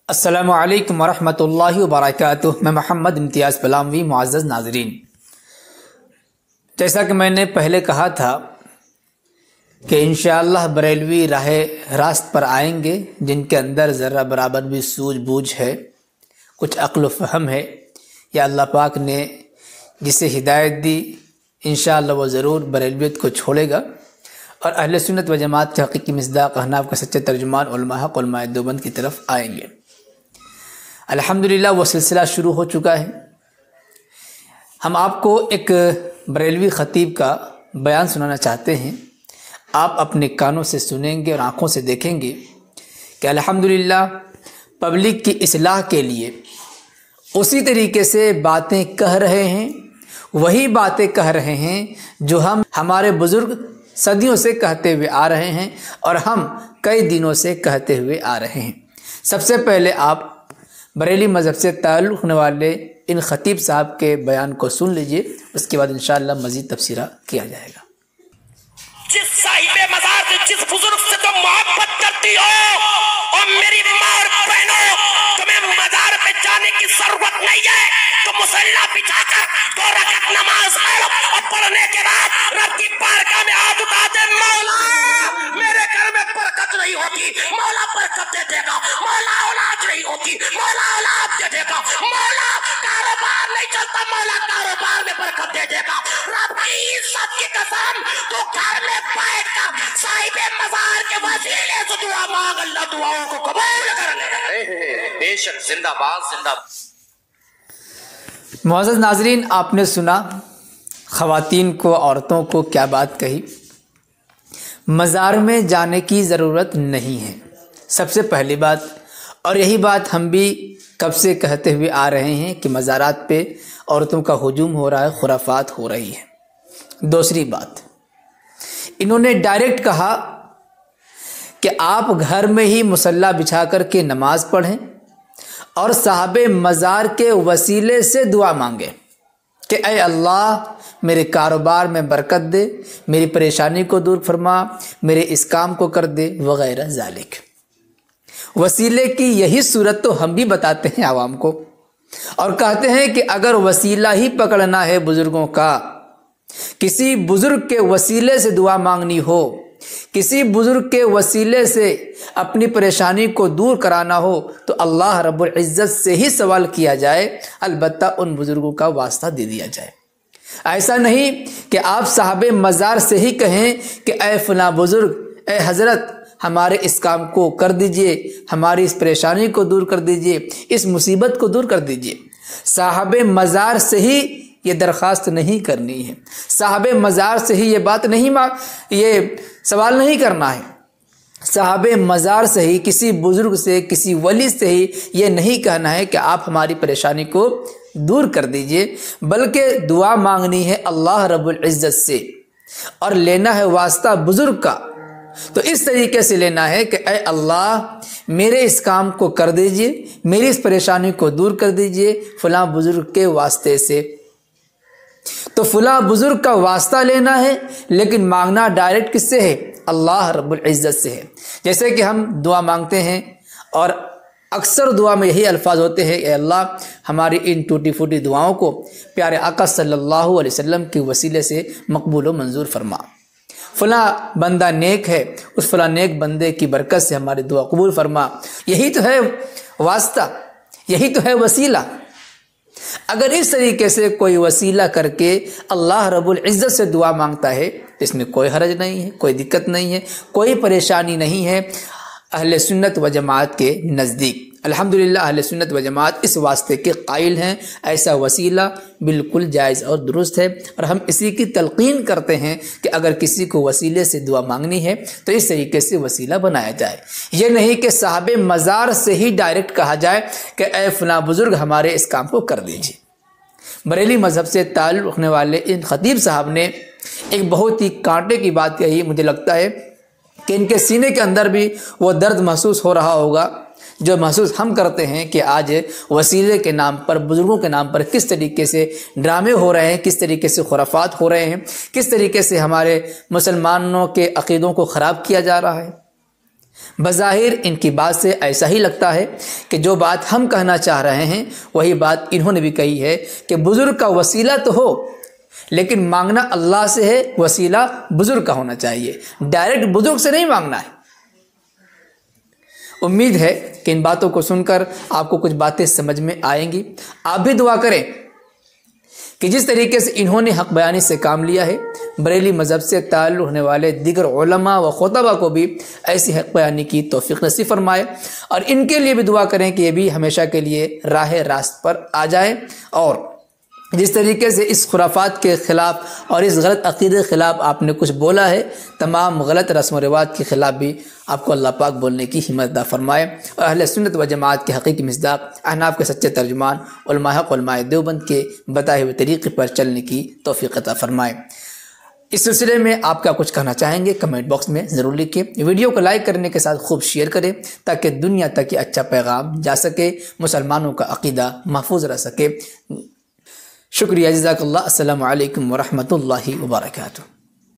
अस्सलामु अलैकुम वरहमतुल्लाहि वबरकातुह। मैं मोहम्मद इम्तियाज़ पलामवी। मुअज़्ज़ज़ नाज़रीन, जैसा कि मैंने पहले कहा था कि इंशाअल्लाह बरेलवी रास्त पर आएंगे जिनके अंदर ज़र्रा बराबर भी सूझबूझ है, कुछ अक्ल व फ़हम है, या अल्लाह पाक ने जिसे हिदायत दी इंशाअल्लाह वो ज़रूर बरेलवियत को छोड़ेगा और अहले सुन्नत व जमात के हकीकी मिस्दाक़ अहनाफ के सच्चे तर्जुमान उलमा हक़ उलमा देवबंद की तरफ आएंगे। अल्हम्दुलिल्लाह वो सिलसिला शुरू हो चुका है। हम आपको एक बरेलवी ख़तीब का बयान सुनाना चाहते हैं। आप अपने कानों से सुनेंगे और आँखों से देखेंगे कि अल्हम्दुलिल्लाह पब्लिक की इस्लाह के लिए उसी तरीके से बातें कह रहे हैं, वही बातें कह रहे हैं जो हमारे बुज़ुर्ग सदियों से कहते हुए आ रहे हैं और हम कई दिनों से कहते हुए आ रहे हैं। सबसे पहले आप बरेली मज़हब से ताल्लुक़ रखने वाले इन ख़तीब साहब के बयान को सुन लीजिए, उसके बाद इंशाअल्लाह मज़ीद तफसीरा किया जाएगा। जिस साहिबे मज़ार से, जिस बुजुर्ग से तुम मोहब्बत करती हो और मेरी माँ और बहनों, तुम्हें मज़ार पे जाने की जरूरत नहीं है। तो मुसल्ला बिछाकर 2 रकात नमाज पढ़ो और पढ़ने के बाद रब की बारगाह में हाथ उठा दे, मौला मेरे घर में बरकत नहीं होती, मौला बरकत दे देगा, मौला औलाद नहीं होती, मौला औलाद दे देगा, मौला कारोबार नहीं चलता, मौला कारोबार में बरकत दे देगा। रब की इज्जत की कसम, तो घर में बैठकर साहिबे मज़ार के वसीले से दुआ मांग, अल्लाह दुआओं को कबूल कर लेगा। बेशक, जिंदाबाद जिंदाबाद। मुअज़्ज़ज़ नाज़रीन, आपने सुना ख़वातीन को, औरतों को क्या बात कही। मज़ार में जाने की ज़रूरत नहीं है, सबसे पहली बात। और यही बात हम भी कब से कहते हुए आ रहे हैं कि मज़ारात पे औरतों का हुजूम हो रहा है, खुराफात हो रही है। दूसरी बात, इन्होंने डायरेक्ट कहा कि आप घर में ही मुसल्ला बिछा कर के नमाज पढ़ें और साहबे मज़ार के वसीले से दुआ मांगे कि ऐ अल्लाह मेरे कारोबार में बरकत दे, मेरी परेशानी को दूर फरमा, मेरे इस काम को कर दे, वगैरह ज़ालिक। वसीले की यही सूरत तो हम भी बताते हैं आवाम को और कहते हैं कि अगर वसीला ही पकड़ना है बुज़ुर्गों का, किसी बुज़ुर्ग के वसीले से दुआ मांगनी हो, किसी बुज़ुर्ग के वसीले से अपनी परेशानी को दूर कराना हो, तो अल्लाह रब्बुल इज़्ज़त से ही सवाल किया जाए, अलबत्ता उन बुज़ुर्गों का वास्ता दे दिया जाए। ऐसा नहीं कि आप साहबे मज़ार से ही कहें कि ऐ फलां बुज़ुर्ग, ऐ हज़रत हमारे इस काम को कर दीजिए, हमारी इस परेशानी को दूर कर दीजिए, इस मुसीबत को दूर कर दीजिए। साहबे मज़ार से ही ये दरख्वास्त नहीं करनी है, साहबे मज़ार से ही ये बात नहीं ये सवाल नहीं करना है। साहबे मज़ार से ही, किसी बुज़ुर्ग से, किसी वली से ही ये नहीं कहना है कि आप हमारी परेशानी को दूर कर दीजिए, बल्कि दुआ मांगनी है अल्लाह रब्बुल इज़्ज़त से और लेना है वास्ता बुज़ुर्ग का। तो इस तरीके से लेना है कि ऐ अल्लाह मेरे इस काम को कर दीजिए, मेरी इस परेशानी को दूर कर दीजिए फ़लाँ बुज़ुर्ग के वास्ते से। तो फ़लाँ बुज़ुर्ग का वास्ता लेना है, लेकिन मांगना डायरेक्ट किससे है? अल्लाह रब्बुल इज़्ज़त से है। जैसे कि हम दुआ मांगते हैं और अक्सर दुआ में यही अल्फाज होते हैं, ए अल्लाह हमारी इन टूटी फूटी दुआओं को प्यारे आका सल्लल्लाहु अलैहि वसल्लम के वसीले से मकबूल व मंजूर फरमा। फ़लाँ बंदा नेक है, उस फ़लाँ नेक बंदे की बरकत से हमारी दुआ कबूल फरमा। यही तो है वास्ता, यही तो है वसीला। अगर इस तरीके से कोई वसीला करके अल्लाह रब्बुल इज़्ज़त से दुआ मांगता है, इसमें कोई हरज नहीं है, कोई दिक्कत नहीं है, कोई परेशानी नहीं है अहले सुन्नत व जमात के नज़दीक। अल्हम्दुलिल्लाह अहले सुन्नत व जमात इस वास्ते के कायल हैं। ऐसा वसीला बिल्कुल जायज़ और दुरुस्त है और हम इसी की तलक़ीन करते हैं कि अगर किसी को वसीले से दुआ मांगनी है तो इस तरीके से वसीला बनाया जाए। ये नहीं कि साहबे मज़ार से ही डायरेक्ट कहा जाए कि ऐ फलां बुज़ुर्ग हमारे इस काम को कर दीजिए। बरेली मज़हब से ताल्लुक़ रखने वाले इन ख़तीब साहब ने एक बहुत ही कांटे की बात कही। मुझे लगता है कि इनके सीने के अंदर भी वो दर्द महसूस हो रहा होगा जो महसूस हम करते हैं कि आज वसीले के नाम पर, बुज़ुर्गों के नाम पर किस तरीके से ड्रामे हो रहे हैं, किस तरीके से खुराफात हो रहे हैं, किस तरीके से हमारे मुसलमानों के अक़ीदों को ख़राब किया जा रहा है। बज़ाहिर इनकी बात से ऐसा ही लगता है कि जो बात हम कहना चाह रहे हैं वही बात इन्होंने भी कही है कि बुज़ुर्ग का वसीला तो हो, लेकिन मांगना अल्लाह से है, वसीला बुज़ुर्ग का होना चाहिए, डायरेक्ट बुज़ुर्ग से नहीं मांगना है। उम्मीद है कि इन बातों को सुनकर आपको कुछ बातें समझ में आएंगी। आप भी दुआ करें कि जिस तरीके से इन्होंने हक़ बयानी से काम लिया है, बरेली मज़हब से ताल्लुक़ होने वाले दीगर उलमा व खुतबा को भी ऐसी हक़ बयानी की तौफ़ीक़ नसीब फरमाए, और इनके लिए भी दुआ करें कि ये भी हमेशा के लिए राह रास्त पर आ जाए, और जिस तरीके से इस खुराफात के ख़िलाफ़ और इस गलत अक़ीदे के ख़िलाफ़ आपने कुछ बोला है, तमाम गलत रस्म व रिवाज के ख़िलाफ़ भी आपको अल्लाह पाक बोलने की हिम्मत अता फरमाए, और अहले सुन्नत व जमात के हक़ीक़ी मिस्दाक़ अहनाफ़ के सच्चे तर्जुमान उलमा हक़ उलमा देवबंद के बताए हुए तरीक़े पर चलने की तौफ़ीक़ अता फरमाए। इस सिलसिले में आप क्या कुछ कहना चाहेंगे कमेंट बॉक्स में ज़रूर लिखें। वीडियो को लाइक करने के साथ खूब शेयर करें ताकि दुनिया तक ये अच्छा पैगाम जा सके, मुसलमानों का अक़ीदा महफूज रह सके। शुक्रिया, जज़ाकल्लाह। अस्सलामु अलैकुम व रहमतुल्लाहि व बरकातुहू।